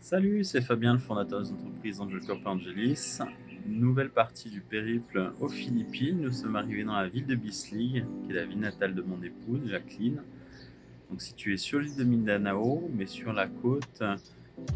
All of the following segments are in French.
Salut, c'est Fabien, le fondateur de l'entreprise Angel Corp Angelis. Nouvelle partie du périple aux Philippines. Nous sommes arrivés dans la ville de Bislig, qui est la ville natale de mon épouse, Jacqueline. Donc située sur l'île de Mindanao, mais sur la côte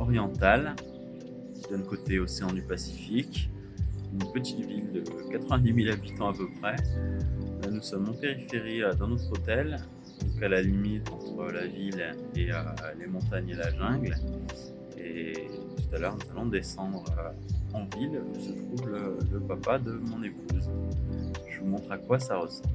orientale, qui donne côté océan du Pacifique. Une petite ville de 90 000 habitants à peu près. Là, nous sommes en périphérie dans notre hôtel, donc à la limite entre la ville et les montagnes et la jungle. Et tout à l'heure, nous allons descendre en ville où se trouve le papa de mon épouse. Je vous montre à quoi ça ressemble.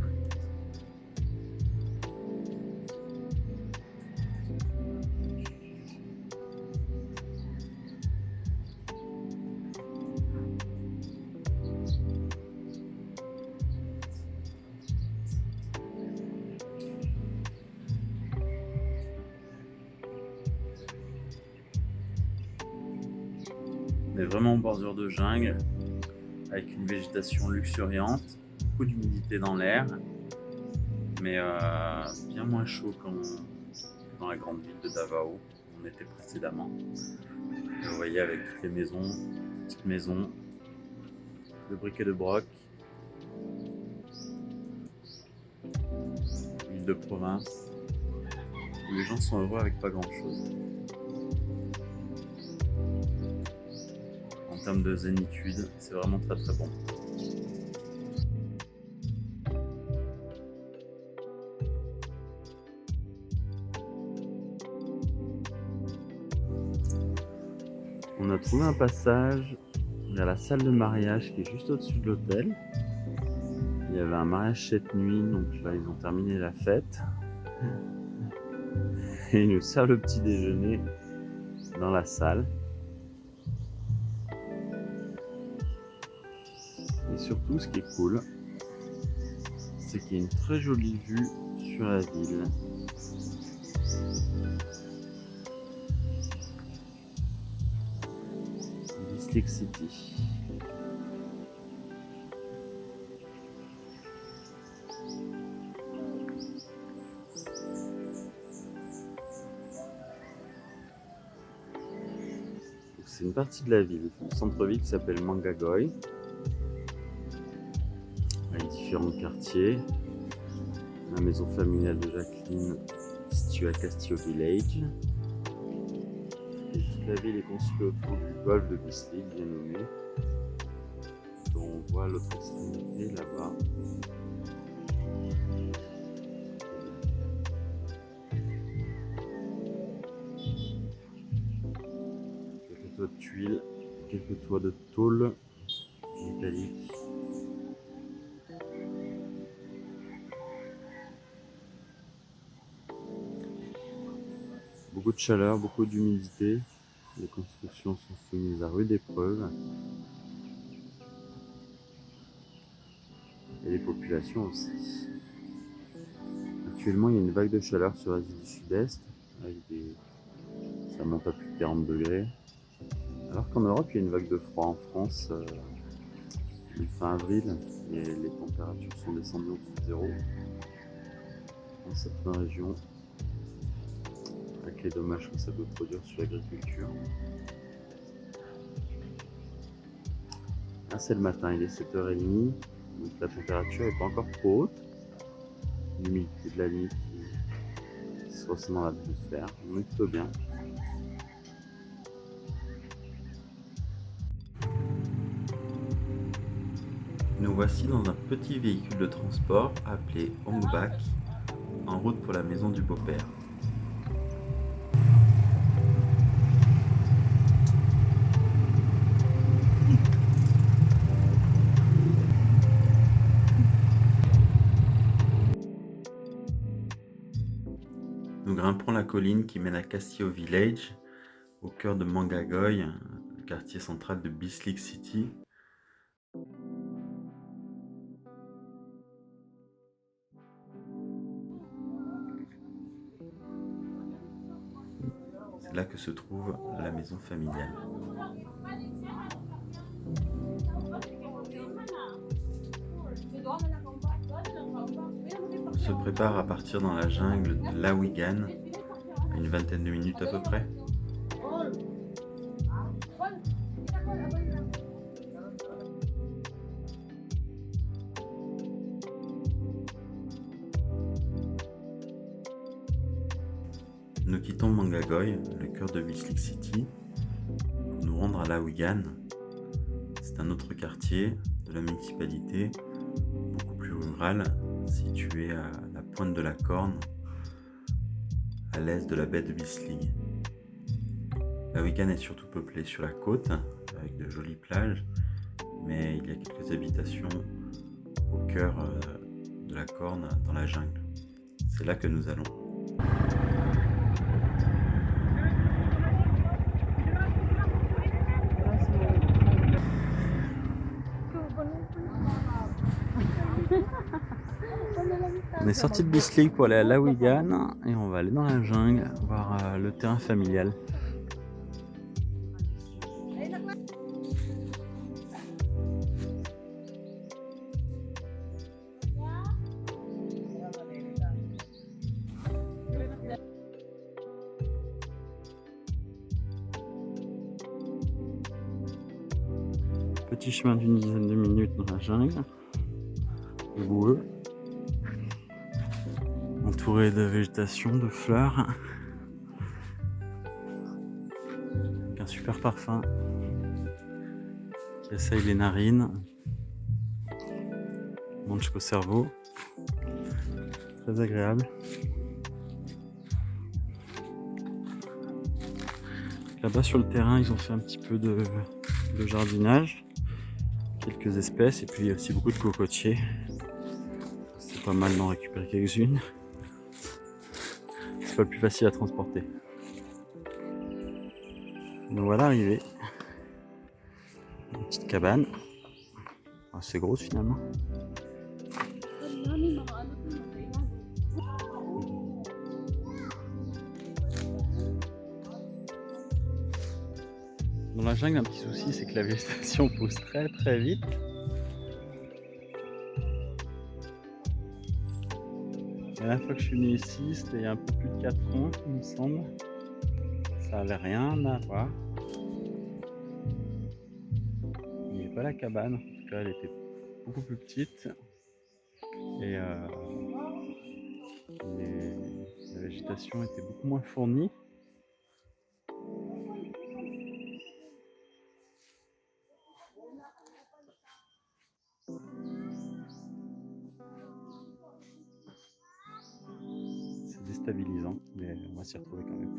On est vraiment en bordure de jungle, avec une végétation luxuriante, beaucoup d'humidité dans l'air, mais bien moins chaud que dans la grande ville de Davao où on était précédemment. Vous voyez avec toutes les maisons, petites maisons, de briques et de broc, ville de province, où les gens sont heureux avec pas grand chose. En termes de zénitude, c'est vraiment très très bon. On a trouvé un passage vers la salle de mariage qui est juste au-dessus de l'hôtel. Il y avait un mariage cette nuit, donc là ils ont terminé la fête. Et ils nous servent le petit déjeuner dans la salle. Et surtout, ce qui est cool, c'est qu'il y a une très jolie vue sur la ville. Bislig City. C'est une partie de la ville, le centre-ville qui s'appelle Mangagoy, avec différents quartiers. La maison familiale de Jacqueline, située à Castillo Village. Et toute la ville est construite autour du golfe de Bislig, bien nommé, dont on voit l'autre extrémité là-bas. Quelques toits de tuiles, quelques toits de tôle métallique. Beaucoup de chaleur, beaucoup d'humidité. Les constructions sont soumises à rude épreuve. Et les populations aussi. Actuellement, il y a une vague de chaleur sur l'Asie du Sud-Est, ça monte à plus de 40 degrés. Alors qu'en Europe, il y a une vague de froid. En France, fin avril, et les températures sont descendues au-dessus de zéro dans certaines régions, avec les dommages que ça peut produire sur l'agriculture. Là, c'est le matin, il est 7h30, donc la température n'est pas encore trop haute. L'humidité de la nuit qui se ressent dans l'atmosphère, on est plutôt bien. Nous voici dans un petit véhicule de transport appelé Hongbak, en route pour la maison du beau-père. Nous grimpons la colline qui mène à Castillo Village, au cœur de Mangagoy, le quartier central de Bislig City. C'est là que se trouve la maison familiale. On se prépare à partir dans la jungle de Lawigan, à une vingtaine de minutes à peu près. Nous quittons Mangagoy, le cœur de Bislig City, pour nous rendre à Lawigan. C'est un autre quartier de la municipalité, beaucoup plus rural, situé à la pointe de la Corne, à l'est de la baie de Bislig. Lawigan est surtout peuplé sur la côte, avec de jolies plages, mais il y a quelques habitations au cœur de la Corne, dans la jungle. C'est là que nous allons. On est sorti de Bislig pour aller à Lawigan et on va aller dans la jungle voir le terrain familial. Petit chemin d'une dizaine de minutes dans la jungle, boueux, entouré de végétation, de fleurs, avec un super parfum qui assaille les narines, monte jusqu'au cerveau, très agréable. Là-bas sur le terrain, ils ont fait un petit peu de jardinage, quelques espèces et puis aussi beaucoup de cocotiers. C'est pas mal d'en récupérer quelques-unes. C'est pas le plus facile à transporter. Donc voilà arrivé. Une petite cabane. Assez grosse finalement. Dans la jungle, un petit souci, c'est que la végétation pousse très très vite. La dernière fois que je suis venu ici, c'était il y a un peu plus de 4 ans, il me semble. Ça avait rien à voir. Il n'y avait pas la cabane, en tout cas elle était beaucoup plus petite. Et la végétation était beaucoup moins fournie. C'est déstabilisant, mais on va s'y retrouver quand même.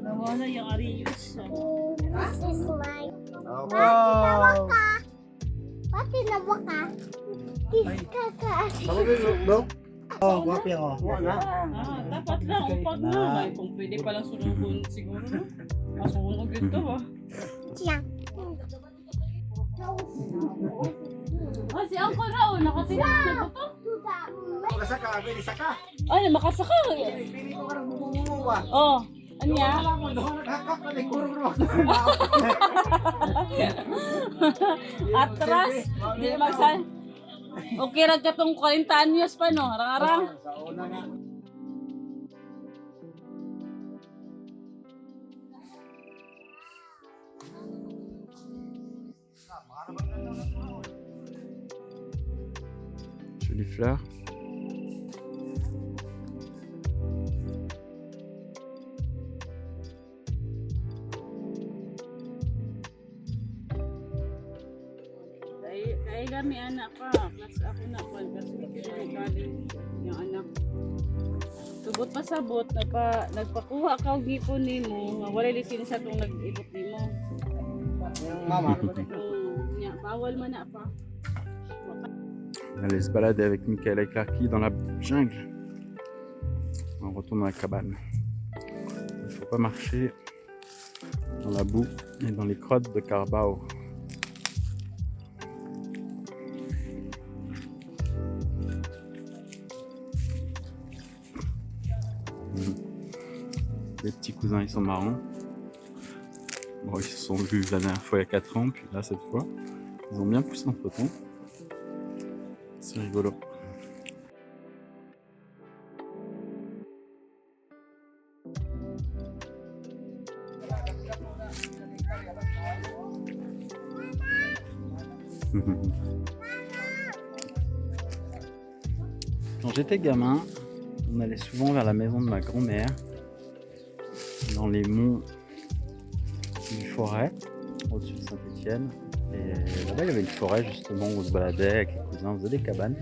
Nawala yung Arius. This is like wow. Pati na ba ka? Oh, wapi ako. Dapat lang, upag na. Kung pwede palang sunugun siguro, no? Masunog dito ba? Si Uncle Raul, nakatinag na to. Makasaka, pwede saka. Ay, makasaka. Pili ko ka ng bumumuwa. Oh, anya? Wala mo, doon naghakap na ng kurong. Atras, di magsan. Okay, rag ka tong 40 anyos pa, no? Arang-arang. Sa una nga. Jolies fleurs. Kaya kami anak pa. Mas ako na po. Kasi kinigaling yung anak. Subot pa sabot. Nagpakuha ka og ngipon nimo. Wala lisin sa itong nag-ibot nimo. Yung mama. Bawal man na pa. On allait se balader avec Michael et Clarky dans la jungle. On retourne dans la cabane. Il ne faut pas marcher dans la boue et dans les crottes de Carabao. Les petits cousins, ils sont marrants. Bon, ils se sont vus la dernière fois il y a 4 ans, puis là cette fois. Ils ont bien poussé entre temps. C'est rigolo. Quand j'étais gamin, on allait souvent vers la maison de ma grand-mère, dans les monts du Forêt, au-dessus de Saint-Étienne. Et là-bas, il y avait une forêt justement où on se baladait avec les cousins, on faisait des cabanes.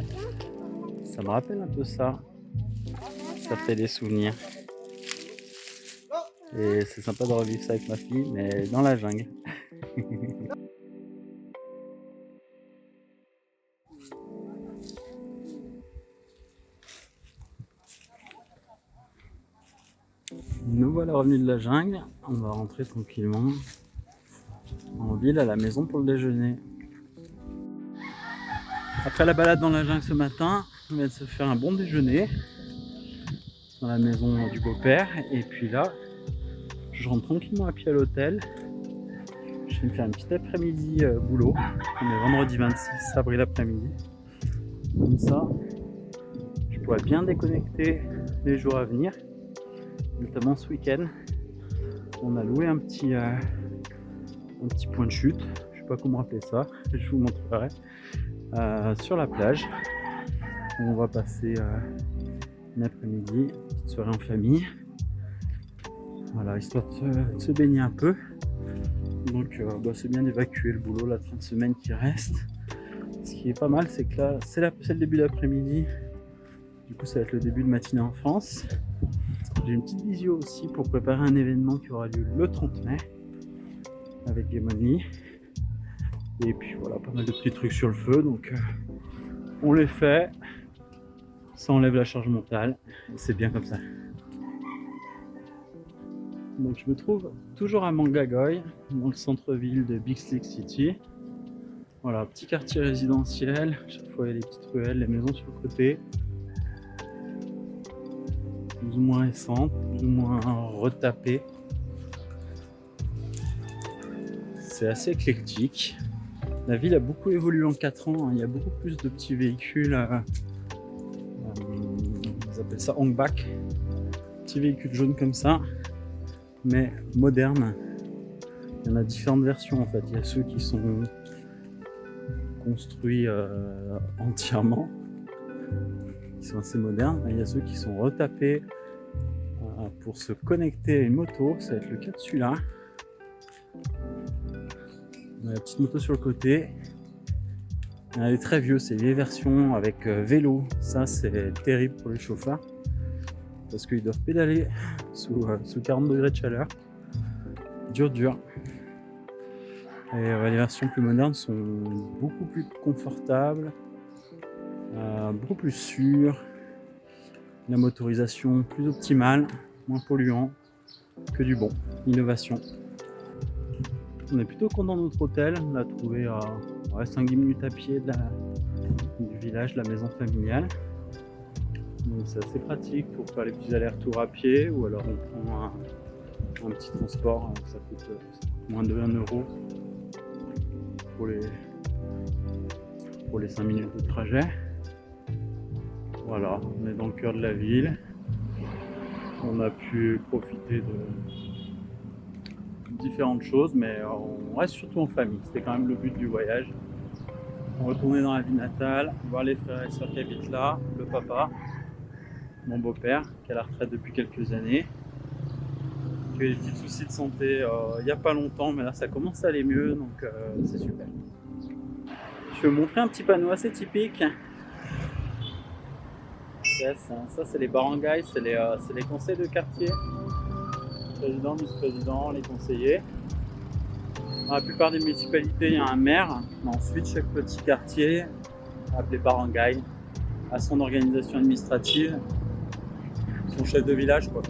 Ça me rappelle un peu ça. Ça fait des souvenirs. Et c'est sympa de revivre ça avec ma fille, mais dans la jungle. Nous voilà revenus de la jungle. On va rentrer tranquillement en ville à la maison pour le déjeuner. Après la balade dans la jungle ce matin, on vient de se faire un bon déjeuner dans la maison du beau-père. Et puis là, je rentre tranquillement à pied à l'hôtel. Je vais me faire un petit après-midi boulot. On est vendredi 26 avril l'après-midi. Comme ça, je pourrais bien déconnecter les jours à venir. Notamment ce week-end. On a loué un petit point de chute. Je sais pas comment appeler ça. Je vous montrerai. Sur la plage. On va passer une après-midi, une petite soirée en famille. Voilà, histoire de se baigner un peu. Donc c'est bien d'évacuer le boulot la fin de semaine qui reste. Ce qui est pas mal, c'est que là, c'est le début d'après-midi. Du coup, ça va être le début de matinée en France. J'ai une petite visio aussi pour préparer un événement qui aura lieu le 30 mai avec Game Only. Et puis voilà, pas mal de petits trucs sur le feu, donc on les fait, ça enlève la charge mentale, et c'est bien comme ça. Donc je me trouve toujours à Mangagoy, dans le centre-ville de Big Slick City. Voilà, petit quartier résidentiel, chaque fois il y a des petites ruelles, les maisons sur le côté. Plus ou moins récentes, plus ou moins retapées. C'est assez éclectique. La ville a beaucoup évolué en 4 ans, il y a beaucoup plus de petits véhicules, ils appellent ça hangback, petits véhicules jaunes comme ça, mais modernes. Il y en a différentes versions en fait, il y a ceux qui sont construits entièrement, qui sont assez modernes, et il y a ceux qui sont retapés pour se connecter à une moto, ça va être le cas de celui-là. On a la petite moto sur le côté. Il y en a des très vieux, c'est les versions avec vélo. Ça, c'est terrible pour les chauffeurs parce qu'ils doivent pédaler sous 40 degrés de chaleur. Dur. Et les versions plus modernes sont beaucoup plus confortables, beaucoup plus sûres. La motorisation plus optimale, moins polluant, que du bon. Innovation. On est plutôt content de notre hôtel, on l'a trouvé à 5-10 minutes à pied du village, de la maison familiale. Donc c'est assez pratique pour faire les petits allers-retours à pied, ou alors on prend un petit transport, ça coûte moins de 1 euro pour les 5 minutes de trajet. Voilà, on est dans le cœur de la ville, on a pu profiter de différentes choses, mais on reste surtout en famille, c'était quand même le but du voyage. On retournait dans la ville natale, voir les frères et sœurs qui habitent là, le papa, mon beau-père qui est à la retraite depuis quelques années, qui a eu des petits soucis de santé il n'y a pas longtemps, mais là ça commence à aller mieux, donc c'est super. Je vais vous montrer un petit panneau assez typique. Yes, ça c'est les barangays, c'est les conseils de quartier. Président, vice-président, les conseillers. Dans la plupart des municipalités, il y a un maire, mais ensuite chaque petit quartier, appelé barangay, a son organisation administrative, son chef de village quoi,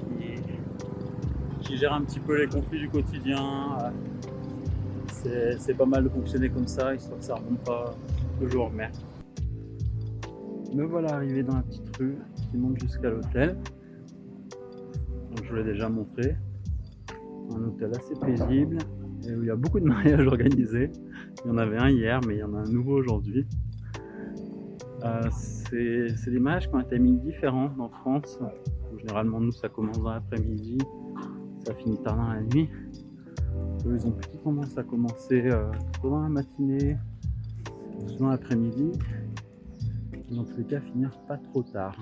qui gère un petit peu les conflits du quotidien. C'est pas mal de fonctionner comme ça, histoire que ça remonte pas toujours au maire. Me voilà arrivé dans la petite rue qui monte jusqu'à l'hôtel. Donc je vous l'ai déjà montré. Un hôtel assez paisible, et où il y a beaucoup de mariages organisés. Il y en avait un hier, mais il y en a un nouveau aujourd'hui. C'est des mariages qui ont un timing différent en France. Généralement, nous, ça commence dans l'après-midi, ça finit tard dans la nuit. Eux, ils ont plutôt tendance à commencer plutôt dans la matinée, souvent l'après-midi, et dans tous les cas, finir pas trop tard.